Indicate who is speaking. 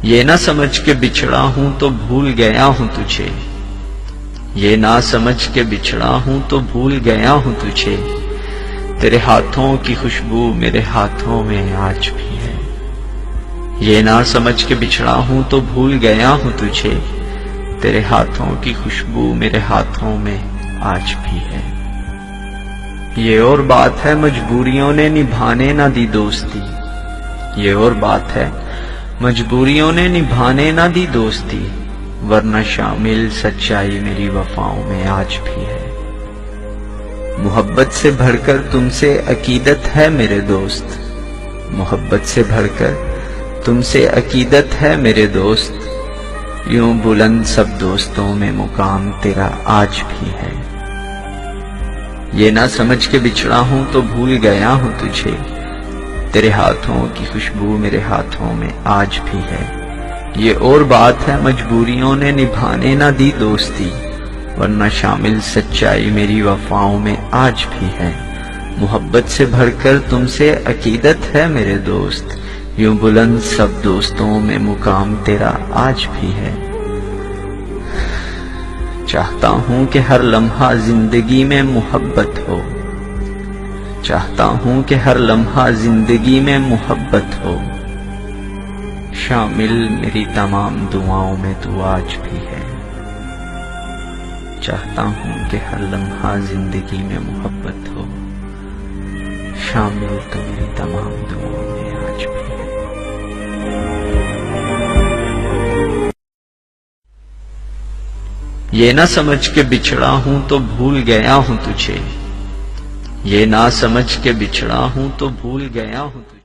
Speaker 1: یہ نہ سمجھ کے بچھڑا ہوں تو بھول گیا ہوں تجھے، یہ نہ سمجھ کے بچھڑا ہوں تو بھول گیا ہوں تجھے، تیرے ہاتھوں کی خوشبو میرے ہاتھوں میں آج بھی ہے۔ یہ نہ سمجھ کے بچھڑا ہوں تو بھول گیا ہوں تجھے، تیرے ہاتھوں کی خوشبو میرے ہاتھوں میں آج بھی ہے۔ یہ اور بات ہے مجبوریوں نے نبھانے نہ دی دوستی، یہ اور بات ہے مجبوریوں نے نبھانے نہ دی دوستی، ورنہ شامل سچائی میری وفاؤں میں آج بھی ہے۔ محبت سے بڑھ کر تم سے عقیدت ہے میرے دوست، محبت سے بڑھ کر تم سے عقیدت ہے میرے دوست، یوں بلند سب دوستوں میں مقام تیرا آج بھی ہے۔ یہ نہ سمجھ کے بچھڑا ہوں تو بھول گیا ہوں تجھے، تیرے ہاتھوں کی خوشبو میرے ہاتھوں میں آج بھی ہے۔ یہ اور بات ہے مجبوریوں نے نبھانے نہ دی دوستی، ورنہ شامل سچائی میری وفاؤں میں آج بھی ہے۔ محبت سے بڑھ کر تم سے عقیدت ہے میرے دوست، یوں بلند سب دوستوں میں مقام تیرا آج بھی ہے۔ چاہتا ہوں کہ ہر لمحہ زندگی میں محبت ہو، چاہتا ہوں کہ ہر لمحہ زندگی میں محبت ہو، شامل میری تمام دعاؤں میں تو آج بھی ہے۔ چاہتا ہوں کہ ہر لمحہ زندگی میں محبت ہو، شامل تو میری تمام دعاؤں میں آج بھی ہے۔ یہ نہ سمجھ کے بچھڑا ہوں تو بھول گیا ہوں تجھے، یہ نہ سمجھ کے بچھڑا ہوں تو بھول گیا ہوں تجھے۔